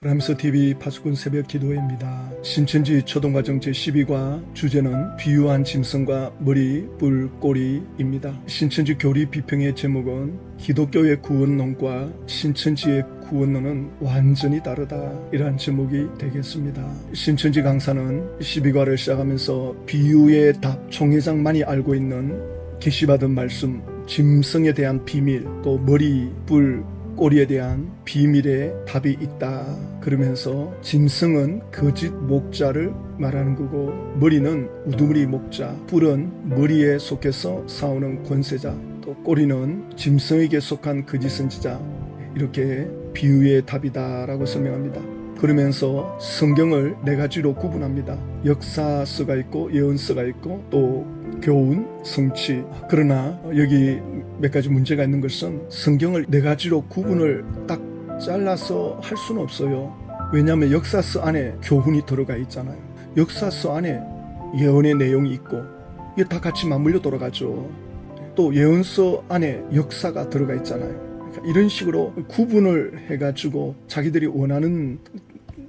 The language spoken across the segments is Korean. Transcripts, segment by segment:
브람스 TV 파수꾼 새벽 기도회입니다. 신천지 초등과정 제12과 주제는 비유한 짐승과 머리, 뿔, 꼬리입니다. 신천지 교리 비평의 제목은 기독교의 구원론과 신천지의 구원론은 완전히 다르다, 이러한 제목이 되겠습니다. 신천지 강사는 12과를 시작하면서 비유의 답, 총회장만이 알고 있는 계시받은 말씀, 짐승에 대한 비밀, 또 머리, 뿔, 꼬리에 대한 비밀의 답이 있다 그러면서 짐승은 거짓 목자를 말하는 거고, 머리는 우두머리 목자, 뿔은 머리에 속해서 싸우는 권세자, 또 꼬리는 짐승에게 속한 거짓 선지자, 이렇게 비유의 답이다라고 설명합니다. 그러면서 성경을 네 가지로 구분합니다. 역사서가 있고 예언서가 있고 또 교훈, 성취. 그러나 여기 몇 가지 문제가 있는 것은 성경을 네 가지로 구분을 딱 잘라서 할 수는 없어요. 왜냐하면 역사서 안에 교훈이 들어가 있잖아요. 역사서 안에 예언의 내용이 있고 이게 다 같이 맞물려 돌아가죠. 또 예언서 안에 역사가 들어가 있잖아요. 그러니까 이런 식으로 구분을 해가지고 자기들이 원하는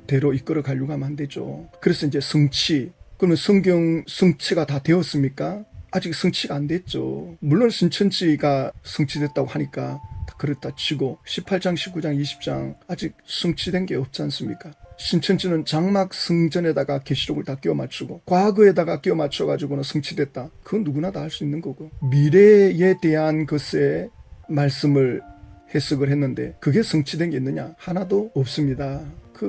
대로 이끌어 가려고 하면 안 되죠. 그래서 이제 성취. 그러면 성경 성취가 다 되었습니까? 아직 성취가 안 됐죠. 물론 신천지가 성취됐다고 하니까 다 그렇다 치고 18장, 19장, 20장 아직 성취된 게 없지 않습니까? 신천지는 장막 성전에다가 계시록을 다 끼워 맞추고 과거에다가 끼워 맞춰 가지고는 성취됐다. 그건 누구나 다 할 수 있는 거고, 미래에 대한 것에 말씀을 해석을 했는데 그게 성취된 게 있느냐? 하나도 없습니다.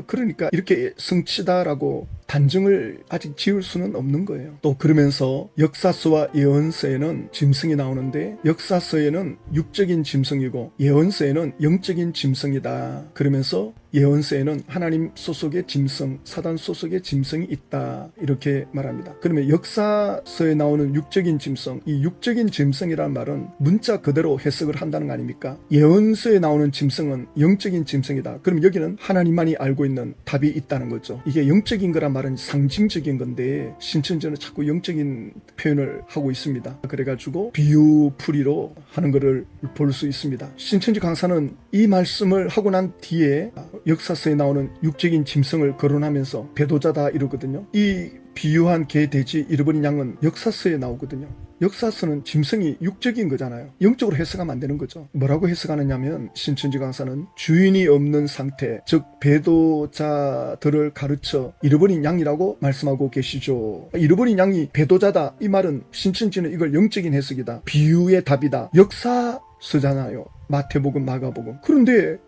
그러니까 이렇게 성취다라고 단정을 아직 지을 수는 없는 거예요. 또 그러면서 역사서와 예언서에는 짐승이 나오는데 역사서에는 육적인 짐승이고 예언서에는 영적인 짐승이다. 그러면서 예언서에는 하나님 소속의 짐승, 사단 소속의 짐승이 있다, 이렇게 말합니다. 그러면 역사서에 나오는 육적인 짐승, 이 육적인 짐승이라는 말은 문자 그대로 해석을 한다는 거 아닙니까? 예언서에 나오는 짐승은 영적인 짐승이다. 그럼 여기는 하나님만이 알고 있는 답이 있다는 거죠. 이게 영적인 거란 말은 상징적인 건데 신천지는 자꾸 영적인 표현을 하고 있습니다. 그래가지고 비유풀이로 하는 것을 볼 수 있습니다. 신천지 강사는 이 말씀을 하고 난 뒤에 역사서에 나오는 육적인 짐승을 거론하면서 배도자다 이러거든요. 이 비유한 개, 돼지, 잃어버린 양은 역사서에 나오거든요. 역사서는 짐승이 육적인 거잖아요. 영적으로 해석하면 안 되는 거죠. 뭐라고 해석하느냐면 신천지 강사는 주인이 없는 상태, 즉 배도자들을 가르쳐 잃어버린 양이라고 말씀하고 계시죠. 잃어버린 양이 배도자다, 이 말은 신천지는 이걸 영적인 해석이다, 비유의 답이다. 역사서잖아요. 마태복음, 마가복음. 그런데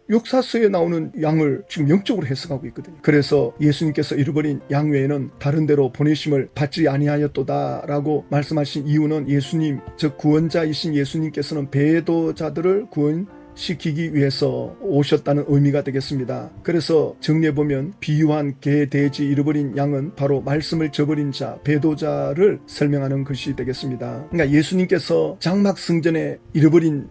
역사서에 나오는 양을 지금 영적으로 해석하고 있거든요. 그래서 예수님께서 잃어버린 양 외에는 다른 데로 보내심을 받지 아니하였도다라고 말씀하신 이유는 예수님, 즉 구원자이신 예수님께서는 배도자들을 구원시키기 위해서 오셨다는 의미가 되겠습니다. 그래서 정리해보면 비유한 개, 돼지, 잃어버린 양은 바로 말씀을 저버린 자, 배도자를 설명하는 것이 되겠습니다. 그러니까 예수님께서 장막 성전에 잃어버린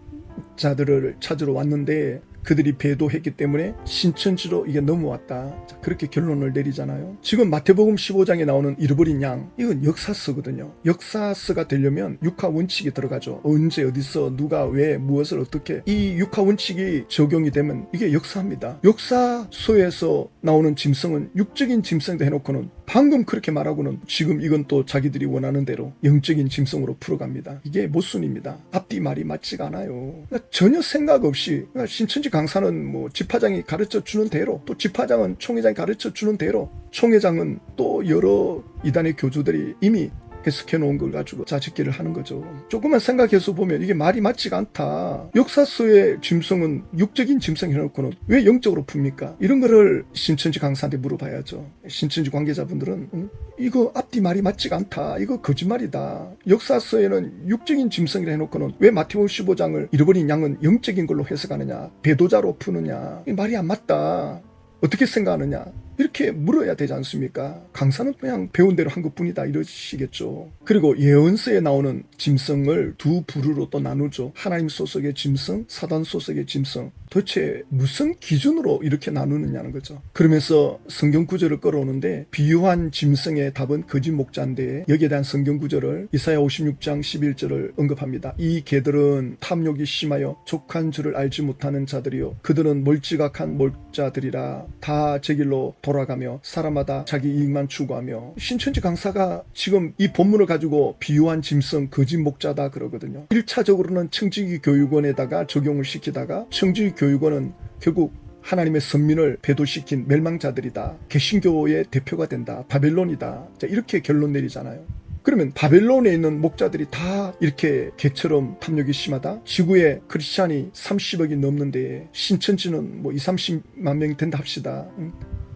자들을 찾으러 왔는데 그들이 배도했기 때문에 신천지로 이게 넘어왔다, 자, 그렇게 결론을 내리잖아요. 지금 마태복음 15장에 나오는 잃어버린 양, 이건 역사서거든요. 역사서가 되려면 육하 원칙이 들어가죠. 언제, 어디서, 누가, 왜, 무엇을 어떻게, 이 육하 원칙이 적용이 되면 이게 역사입니다. 역사서에서 나오는 짐승은 육적인 짐승도 해놓고는 방금 그렇게 말하고는 지금 이건 또 자기들이 원하는 대로 영적인 짐승으로 풀어갑니다. 이게 모순입니다. 앞뒤 말이 맞지가 않아요. 그러니까 전혀 생각 없이, 그러니까 신천지 강사는 뭐 집화장이 가르쳐 주는 대로, 또 집화장은 총회장이 가르쳐 주는 대로, 총회장은 또 여러 이단의 교주들이 이미 해석해 놓은 걸 가지고 자식기를 하는 거죠. 조금만 생각해서 보면 이게 말이 맞지가 않다. 역사서의 짐승은 육적인 짐승 해놓고는 왜 영적으로 풉니까? 이런 거를 신천지 강사한테 물어봐야죠. 신천지 관계자분들은 이거 앞뒤 말이 맞지가 않다, 이거 거짓말이다. 역사서에는 육적인 짐승이라 해놓고는 왜 마태복음 15장을 잃어버린 양은 영적인 걸로 해석하느냐, 배도자로 푸느냐, 이 말이 안 맞다, 어떻게 생각하느냐, 이렇게 물어야 되지 않습니까? 강사는 그냥 배운 대로 한 것뿐이다, 이러시겠죠. 그리고 예언서에 나오는 짐승을 두 부류로 또 나누죠. 하나님 소속의 짐승, 사단 소속의 짐승. 도대체 무슨 기준으로 이렇게 나누느냐는 거죠. 그러면서 성경 구절을 끌어오는데 비유한 짐승의 답은 거짓 목자인데 여기에 대한 성경 구절을 이사야 56장 11절을 언급합니다. 이 개들은 탐욕이 심하여 족한 줄을 알지 못하는 자들이요 그들은 멀찌각한 목자들이라 다 제 길로 돌아가며 사람마다 자기 이익만 추구하며 신천지 강사가 지금 이 본문을 가지고 비유한 짐승 거짓 목자다 그러거든요. 1차적으로는 청지기 교육원에다가 적용을 시키다가 청지기 교육원은 결국 하나님의 선민을 배도시킨 멸망자들이다. 개신교의 대표가 된다. 바벨론이다. 자, 이렇게 결론 내리잖아요. 그러면 바벨론에 있는 목자들이 다 이렇게 개처럼 탐욕이 심하다? 지구에 크리스찬이 30억이 넘는데 신천지는 뭐 20-30만 명이 된다 합시다.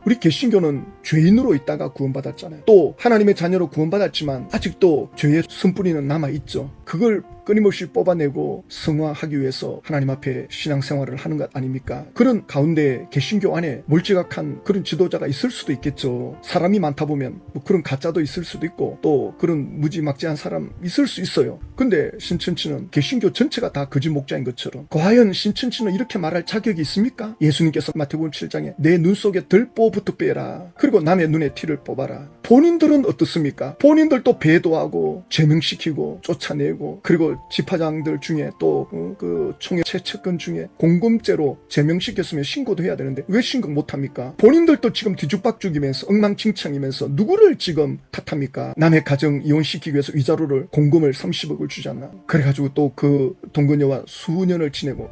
우리 개신교는 죄인으로 있다가 구원받았잖아요. 또 하나님의 자녀로 구원받았지만 아직도 죄의 쓴뿌리는 남아있죠. 그걸 끊임없이 뽑아내고 성화하기 위해서 하나님 앞에 신앙생활을 하는 것 아닙니까? 그런 가운데 개신교 안에 몰지각한 그런 지도자가 있을 수도 있겠죠. 사람이 많다 보면 뭐 그런 가짜도 있을 수도 있고 또 그런 무지막지한 사람 있을 수 있어요. 근데 신천지는 개신교 전체가 다 거짓 목자인 것처럼 과연 신천지는 이렇게 말할 자격이 있습니까? 예수님께서 마태복음 7장에 내 눈 속에 들보부터 빼라. 그리고 남의 눈에 티를 뽑아라. 본인들은 어떻습니까? 본인들도 배도하고 제명시키고 쫓아내고 그리고 지파장들 중에 또 그 총회 채측근 중에 공범죄로 제명시켰으면 신고도 해야 되는데 왜 신고 못합니까? 본인들도 지금 뒤죽박죽이면서 엉망진창이면서 누구를 지금 탓합니까? 남의 가정 이혼시키기 위해서 위자료를 공금을 30억을 주잖아. 그래가지고 또 그 동거녀와 수년을 지내고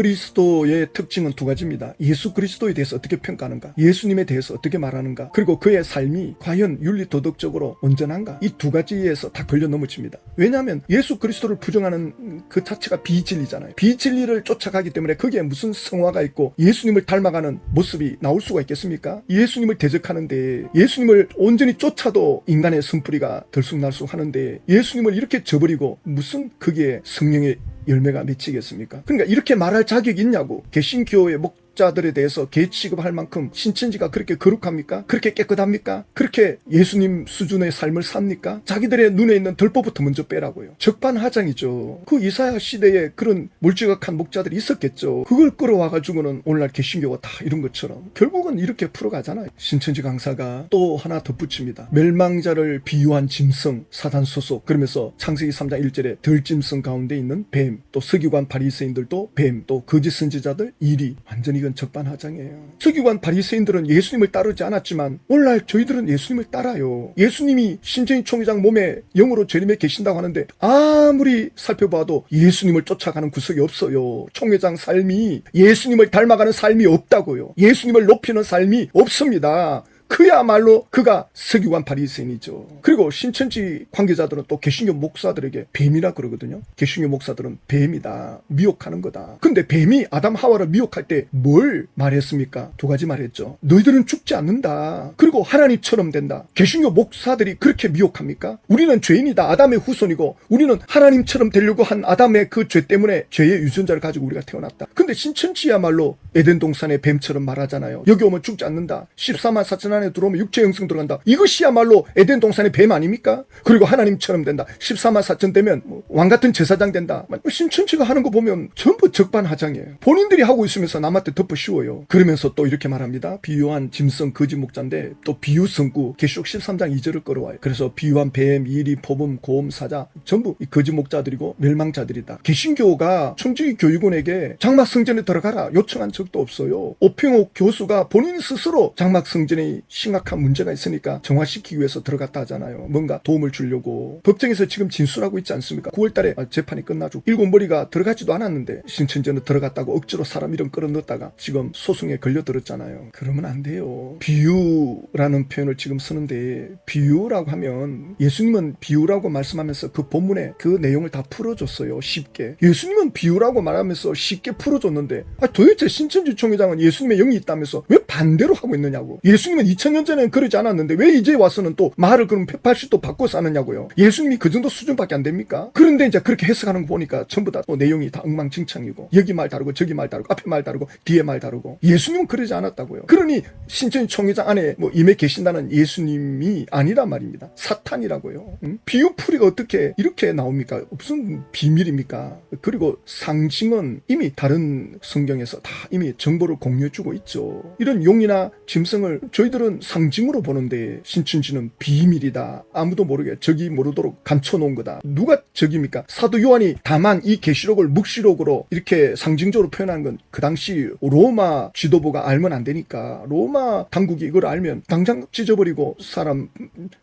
적그리스도의 특징은 두 가지입니다. 예수 그리스도에 대해서 어떻게 평가하는가? 예수님에 대해서 어떻게 말하는가? 그리고 그의 삶이 과연 윤리도덕적으로 온전한가? 이 두 가지에서 다 걸려 넘어집니다. 왜냐하면 예수 그리스도를 부정하는 그 자체가 비진리잖아요. 비진리를 쫓아가기 때문에 거기에 무슨 성화가 있고 예수님을 닮아가는 모습이 나올 수가 있겠습니까? 예수님을 대적하는데 예수님을 온전히 쫓아도 인간의 선뿌리가 들쑥날쑥 하는데 예수님을 이렇게 저버리고 무슨 그게 성령의 열매가 맺히겠습니까? 그러니까 이렇게 말할 자격이 있냐고. 개신교의 목자들에 대해서 개 취급할 만큼 신천지가 그렇게 거룩합니까? 그렇게 깨끗합니까? 그렇게 예수님 수준의 삶을 삽니까? 자기들의 눈에 있는 덜보부터 먼저 빼라고요. 적반하장이죠. 그 이사야 시대에 그런 몰지각한 목자들이 있었겠죠. 그걸 끌어와가지고는 오늘날 개신교가 다 이런 것처럼 결국은 이렇게 풀어가잖아요. 신천지 강사가 또 하나 덧붙입니다. 멸망자를 비유한 짐승 사단 소속 그러면서 창세기 3장 1절에 들짐승 가운데 있는 뱀 또 서기관 바리새인들도 뱀 또 거짓 선지자들 이리 완전히 이건 적반하장이에요. 서기관 바리새인들은 예수님을 따르지 않았지만 오늘날 저희들은 예수님을 따라요. 예수님이 신천지 총회장 몸에 영으로 재림에 계신다고 하는데 아무리 살펴봐도 예수님을 쫓아가는 구석이 없어요. 총회장 삶이 예수님을 닮아가는 삶이 없다고요. 예수님을 높이는 삶이 없습니다. 그야말로 그가 서기관 바리새인이죠. 그리고 신천지 관계자들은 또 개신교 목사들에게 뱀이라 그러거든요. 개신교 목사들은 뱀이다. 미혹하는 거다. 근데 뱀이 아담 하와를 미혹할 때 뭘 말했습니까? 두 가지 말했죠. 너희들은 죽지 않는다. 그리고 하나님처럼 된다. 개신교 목사들이 그렇게 미혹합니까? 우리는 죄인이다. 아담의 후손이고 우리는 하나님처럼 되려고 한 아담의 그 죄 때문에 죄의 유전자를 가지고 우리가 태어났다. 근데 신천지야말로 에덴 동산의 뱀처럼 말하잖아요. 여기 오면 죽지 않는다. 14만 4천 안에 들어오면 육체 영성 들어간다. 이것이야말로 에덴 동산의 뱀 아닙니까? 그리고 하나님처럼 된다. 14만 4천 되면 왕같은 제사장 된다. 신천지가 하는 거 보면 전부 적반하장이에요. 본인들이 하고 있으면서 남한테 덮어 씌워요. 그러면서 또 이렇게 말합니다. 비유한 짐승 거짓 목자인데 또 비유성구 계시록 13장 2절을 끌어와요. 그래서 비유한 뱀, 이리, 포범, 고음, 사자 전부 이 거짓 목자들이고 멸망자들이다. 개신교가 청지기 교육원에게 장막성전에 들어가라 요청한 적도 없어요. 오평옥 교수가 본인 스스로 장막성전에 심각한 문제가 있으니까 정화시키기 위해서 들어갔다 하잖아요. 뭔가 도움을 주려고. 법정에서 지금 진술하고 있지 않습니까? 9월달에 재판이 끝나죠. 일곱 머리가 들어가지도 않았는데 신천지는 들어갔다고 억지로 사람 이름 끌어넣었다가 지금 소송에 걸려들었잖아요. 그러면 안 돼요. 비유라는 표현을 지금 쓰는데 비유라고 하면 예수님은 비유라고 말씀하면서 그 본문에 그 내용을 다 풀어줬어요. 쉽게. 예수님은 비유라고 말하면서 쉽게 풀어줬는데 도대체 신천지 총회장은 예수님의 영이 있다면서 왜 반대로 하고 있느냐고. 예수님은 2000년 전에는 그러지 않았는데 왜 이제 와서는 또 말을 그럼 180도 바꿔서 하느냐고요. 예수님이 그 정도 수준밖에 안 됩니까? 그런데 이제 그렇게 해석하는 거 보니까 전부 다 또 내용이 다 엉망진창이고 여기 말 다르고 저기 말 다르고 앞에 말 다르고 뒤에 말 다르고 예수님은 그러지 않았다고요. 그러니 신천지 총회장 안에 뭐 임해 계신다는 예수님이 아니란 말입니다. 사탄이라고요. 비유풀이가 어떻게 이렇게 나옵니까? 무슨 비밀입니까? 그리고 상징은 이미 다른 성경에서 다 이미 정보를 공유해주고 있죠. 이런 용이나 짐승을 저희들은 상징으로 보는데 신천지는 비밀이다. 아무도 모르게 적이 모르도록 감춰놓은 거다. 누가 적입니까? 사도 요한이 다만 이 계시록을 묵시록으로 이렇게 상징적으로 표현한 건 그 당시 로마 지도부가 알면 안 되니까 로마 당국이 이걸 알면 당장 찢어버리고 사람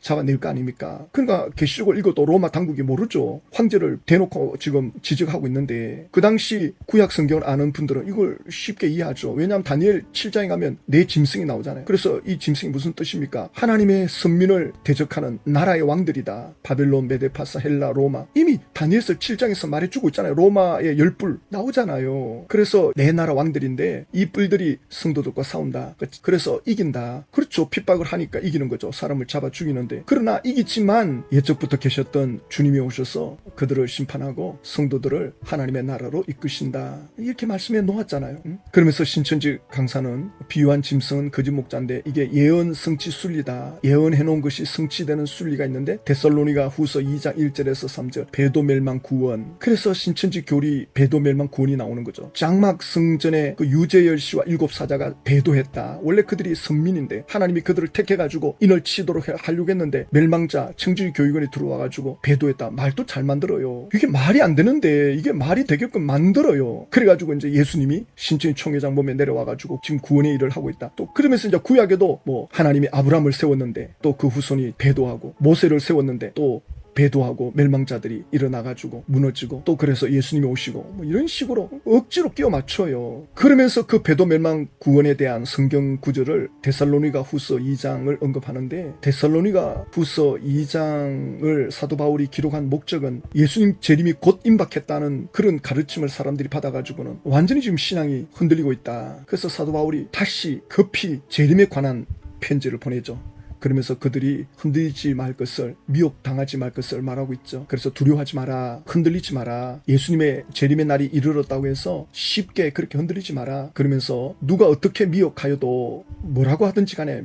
잡아낼 거 아닙니까? 그러니까 계시록을 읽어도 로마 당국이 모르죠. 황제를 대놓고 지금 지적하고 있는데 그 당시 구약 성경을 아는 분들은 이걸 쉽게 이해하죠. 왜냐하면 다니엘 7장에 가면 네 짐승이 나오잖아요. 그래서 이 짐승이 무슨 뜻입니까? 하나님의 선민을 대적하는 나라의 왕들이다. 바벨론, 메데파사, 헬라, 로마. 이미 다니엘서 7장에서 말해주고 있잖아요. 로마의 10뿔 나오잖아요. 그래서 네 나라 왕들인데 이 뿔들이 성도들과 싸운다. 그래서 이긴다. 그렇죠. 핍박을 하니까 이기는 거죠. 사람을 잡아 죽이는데. 그러나 이기지만 예적부터 계셨던 주님이 오셔서 그들을 심판하고 성도들을 하나님의 나라로 이끄신다. 이렇게 말씀해 놓았잖아요. 그러면서 신천지 강사는 비유한 짐승은 거짓 목자인데 이게 예언 성취 순리다. 예언해 놓은 것이 성취되는 순리가 있는데 데살로니가 후서 2장 1절에서 3절 배도 멸망 구원. 그래서 신천지 교리 배도 멸망 구원이 나오는 거죠. 장막 성전에 그 유재열 씨와 7사자가 배도했다. 원래 그들이 선민인데 하나님이 그들을 택해가지고 인을 치도록 하려고 했는데 멸망자 청주의 교육원에 들어와가지고 배도했다. 말도 잘 만들어요. 이게 말이 안 되는데 이게 말이 되게끔 만들어요. 그래가지고 이제 예수님이 신천지 총회장 몸에 내려와가지고 지금 구원의 일을 하고 있다. 또 그러면서 이제 구약에도 뭐 하나님이 아브라함을 세웠는데 또 그 후손이 배도하고 모세를 세웠는데 또 배도하고 멸망자들이 일어나가지고 무너지고 또 그래서 예수님이 오시고 뭐 이런 식으로 억지로 끼워 맞춰요. 그러면서 그 배도 멸망 구원에 대한 성경 구절을 데살로니가 후서 2장을 언급하는데 데살로니가 후서 2장을 사도 바울이 기록한 목적은 예수님 재림이 곧 임박했다는 그런 가르침을 사람들이 받아가지고는 완전히 지금 신앙이 흔들리고 있다. 그래서 사도 바울이 다시 급히 재림에 관한 편지를 보내죠. 그러면서 그들이 흔들리지 말 것을, 미혹당하지 말 것을 말하고 있죠. 그래서 두려워하지 마라, 흔들리지 마라, 예수님의 재림의 날이 이르렀다고 해서 쉽게 그렇게 흔들리지 마라. 그러면서 누가 어떻게 미혹하여도 뭐라고 하든지 간에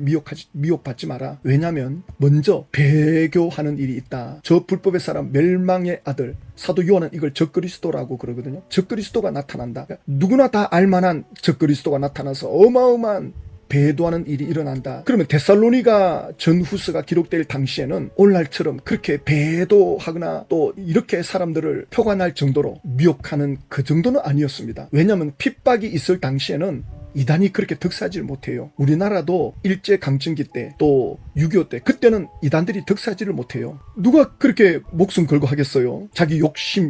미혹받지 마라. 왜냐하면 먼저 배교하는 일이 있다. 저 불법의 사람 멸망의 아들 사도 요한은 이걸 적그리스도라고 그러거든요. 적그리스도가 나타난다. 그러니까 누구나 다 알만한 적그리스도가 나타나서 어마어마한 배도하는 일이 일어난다. 그러면 데살로니가 전후서가 기록될 당시에는 오늘날처럼 그렇게 배도하거나 또 이렇게 사람들을 표관할 정도로 미혹하는 그 정도는 아니었습니다. 왜냐하면 핍박이 있을 당시에는 이단이 그렇게 득세하지 못해요. 우리나라도 일제강점기 때 또 6.25 때 그때는 이단들이 득세하지를 못해요. 누가 그렇게 목숨 걸고 하겠어요? 자기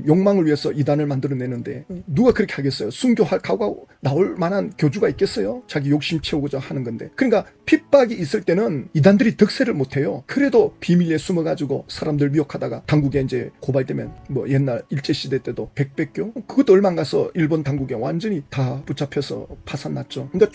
욕망을 위해서 이단을 만들어내는데 누가 그렇게 하겠어요? 순교할 각오하고 나올 만한 교주가 있겠어요? 자기 욕심 채우고자 하는 건데. 그러니까 핍박이 있을 때는 이단들이 득세를 못해요. 그래도 비밀리에 숨어가지고 사람들 미혹하다가 당국에 이제 고발되면 뭐 옛날 일제시대 때도 백백교? 그것도 얼마 안 가서 일본 당국에 완전히 다 붙잡혀서 파산났죠. 그러니까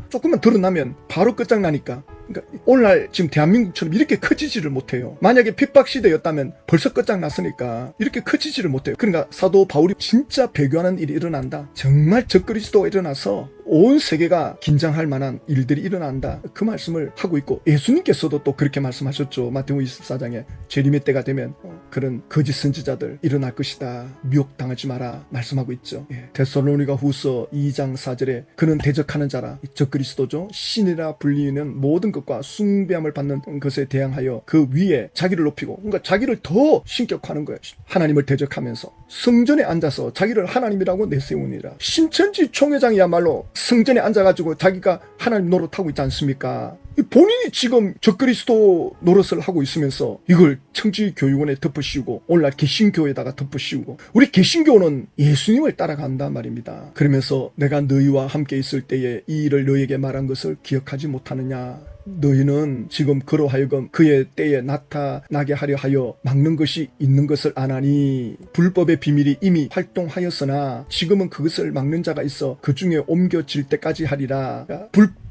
조금만 드러나면 바로 끝장나니까. 그러니까 오늘날 지금 대한민국처럼 이렇게 커지지를 못해요. 만약에 핍박 시대였다면 벌써 끝장났으니까 이렇게 커지지를 못해요. 그러니까 사도 바울이 진짜 배교하는 일이 일어난다. 정말 적그리스도가 일어나서 온 세계가 긴장할 만한 일들이 일어난다. 그 말씀을 하고 있고 예수님께서도 또 그렇게 말씀하셨죠. 마태복음 24장에 재림의 때가 되면 그런 거짓 선지자들 일어날 것이다. 미혹당하지 마라 말씀하고 있죠. 데살로니가 후서 2장 4절에 그는 대적하는 자라 적그리스도죠. 신이라 불리는 모든 것과 숭배함을 받는 것에 대항하여 그 위에 자기를 높이고 그러니까 자기를 더 신격화하는 거예요. 하나님을 대적하면서 성전에 앉아서 자기를 하나님이라고 내세우니라. 신천지 총회장이야말로 성전에 앉아가지고 자기가 하나님 노릇하고 있지 않습니까? 본인이 지금 적그리스도 노릇을 하고 있으면서 이걸 청지교육원에 덮어씌우고 오늘날 개신교에다가 덮어씌우고 우리 개신교는 예수님을 따라간단 말입니다. 그러면서 내가 너희와 함께 있을 때에 이 일을 너희에게 말한 것을 기억하지 못하느냐. 너희는 지금 그로 하여금 그의 때에 나타나게 하려 하여 막는 것이 있는 것을 아나니 불법의 비밀이 이미 활동하였으나 지금은 그것을 막는 자가 있어 그 중에 옮겨질 때까지 하리라.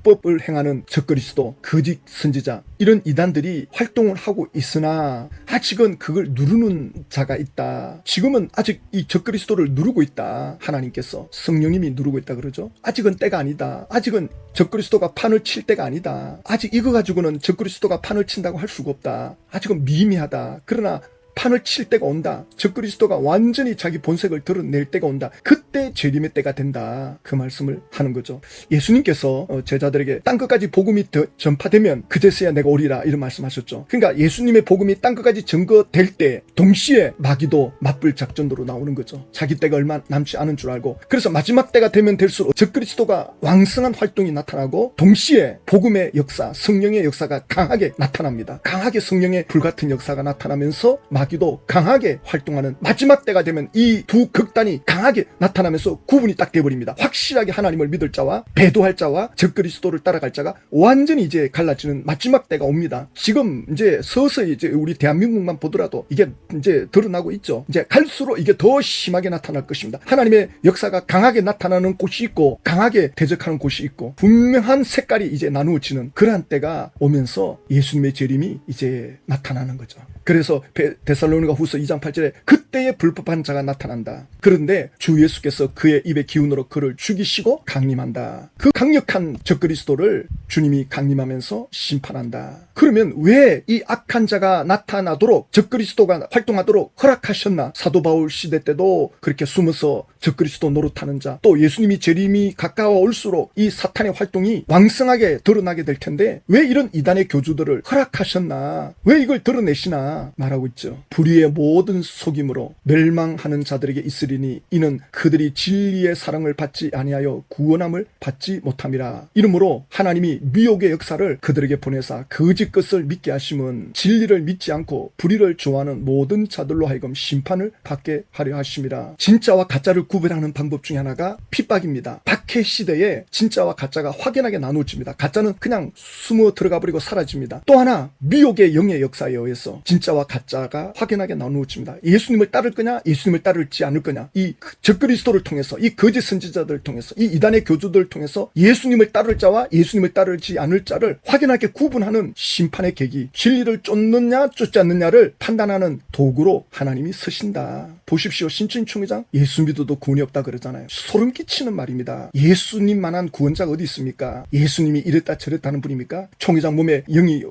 율법을 행하는 적그리스도, 거짓 선지자, 이런 이단들이 활동을 하고 있으나 아직은 그걸 누르는 자가 있다. 지금은 아직 이 적그리스도를 누르고 있다. 하나님께서, 성령님이 누르고 있다 그러죠. 아직은 때가 아니다. 아직은 적그리스도가 판을 칠 때가 아니다. 아직 이거 가지고는 적그리스도가 판을 친다고 할 수가 없다. 아직은 미미하다. 그러나 판을 칠 때가 온다. 적그리스도가 완전히 자기 본색을 드러낼 때가 온다. 그때 재림의 때가 된다. 그 말씀을 하는 거죠. 예수님께서 제자들에게 땅끝까지 복음이 전파되면 그제서야 내가 오리라, 이런 말씀하셨죠. 그러니까 예수님의 복음이 땅끝까지 전거될 때 동시에 마귀도 맞불 작전으로 나오는 거죠. 자기 때가 얼마 남지 않은 줄 알고. 그래서 마지막 때가 되면 될수록 적그리스도가 왕성한 활동이 나타나고 동시에 복음의 역사, 성령의 역사가 강하게 나타납니다. 강하게 성령의 불같은 역사가 나타나면서 마귀도 강하게 활동하는 마지막 때가 되면 이 두 극단이 강하게 나타나면서 구분이 딱 돼버립니다. 확실하게 하나님을 믿을 자와 배도할 자와 적그리스도를 따라갈 자가 완전히 이제 갈라지는 마지막 때가 옵니다. 지금 이제 서서히 이제 우리 대한민국만 보더라도 이게 이제 드러나고 있죠. 이제 갈수록 이게 더 심하게 나타날 것입니다. 하나님의 역사가 강하게 나타나는 곳이 있고 강하게 대적하는 곳이 있고 분명한 색깔이 이제 나누어지는 그러한 때가 오면서 예수님의 재림이 이제 나타나는 거죠. 그래서 데살로니가 후서 2장 8절에 그때의 불법한 자가 나타난다. 그런데 주 예수께서 그의 입의 기운으로 그를 죽이시고 강림한다. 그 강력한 적그리스도를 주님이 강림하면서 심판한다. 그러면 왜 이 악한 자가 나타나도록 적그리스도가 활동하도록 허락하셨나? 사도 바울 시대 때도 그렇게 숨어서 적그리스도 노릇하는 자, 또 예수님이 재림이 가까워 올수록 이 사탄의 활동이 왕성하게 드러나게 될 텐데 왜 이런 이단의 교주들을 허락하셨나? 왜 이걸 드러내시나? 말하고 있죠. 불의의 모든 속임으로 멸망하는 자들에게 있으리니 이는 그들이 진리의 사랑을 받지 아니하여 구원함을 받지 못함이라. 이러므로 하나님이 미혹의 역사를 그들에게 보내사 거짓 것을 믿게 하심은 진리를 믿지 않고 불의를 좋아하는 모든 자들로 하여금 심판을 받게 하려 하심이라. 진짜와 가짜를 구별하는 방법 중에 하나가 핍박입니다. 박해 시대에 진짜와 가짜가 확연하게 나누어집니다. 가짜는 그냥 숨어 들어가 버리고 사라집니다. 또 하나 미혹의 영의 역사에 의해서 진짜와 가짜가 확연하게 나누어집니다. 예수님을 따를 거냐, 예수님을 따를지 않을 거냐, 이 적그리스도를 통해서, 이 거짓 선지자들을 통해서, 이 이단의 교주들을 통해서 예수님을 따를 자와 예수님을 따르지 않을 자를 확연하게 구분하는 심판의 계기, 진리를 쫓느냐 쫓지 않느냐를 판단하는 도구로 하나님이 서신다. 보십시오. 신춘 총회장 예수 믿어도 구원이 없다 그러잖아요. 소름 끼치는 말입니다. 예수님만한 구원자가 어디 있습니까? 예수님이 이랬다 저랬다 하는 분입니까? 총회장 몸에 영이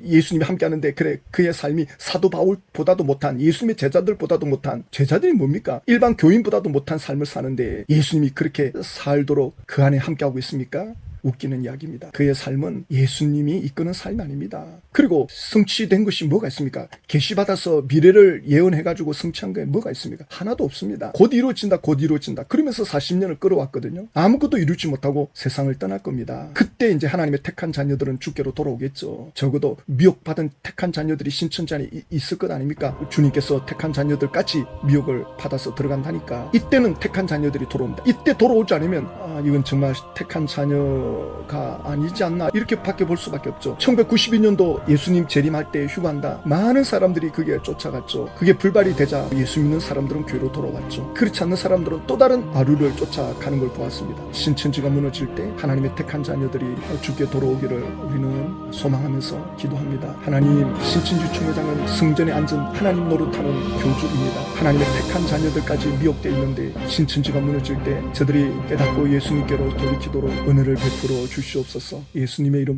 예수님이 함께하는데 그래 그의 삶이 사도 바울보다도 못한, 예수님의 제자들보다도 못한, 제자들이 뭡니까? 일반 교인보다도 못한 삶을 사는데 예수님이 그렇게 살도록 그 안에 함께하고 있습니까? 웃기는 이야기입니다. 그의 삶은 예수님이 이끄는 삶이 아닙니다. 그리고 성취된 것이 뭐가 있습니까? 계시받아서 미래를 예언해가지고 성취한 게 뭐가 있습니까? 하나도 없습니다. 곧 이루어진다 곧 이루어진다 그러면서 40년을 끌어왔거든요. 아무것도 이루지 못하고 세상을 떠날 겁니다. 그때 이제 하나님의 택한 자녀들은 주께로 돌아오겠죠. 적어도 미혹받은 택한 자녀들이 신천지 안에 있을 것 아닙니까? 주님께서 택한 자녀들까지 미혹을 받아서 들어간다니까. 이때는 택한 자녀들이 돌아옵니다. 이때 돌아오지 않으면 이건 정말 택한 자녀가 아니지 않나 이렇게 밖에 볼 수밖에 없죠. 1992년도 예수님 재림할 때 휴가한다. 많은 사람들이 그게 쫓아갔죠. 그게 불발이 되자 예수 믿는 사람들은 교회로 돌아왔죠. 그렇지 않는 사람들은 또 다른 아류를 쫓아가는 걸 보았습니다. 신천지가 무너질 때 하나님의 택한 자녀들이 주께 돌아오기를 우리는 소망하면서 기도합니다. 하나님, 신천지 총회장은 성전에 앉은 하나님 노릇하는 교주입니다. 하나님의 택한 자녀들까지 미혹되어 있는데 신천지가 무너질 때 저들이 깨닫고 예수님께로 돌이키도록 은혜를 베풀어 주시옵소서. 예수님의 이름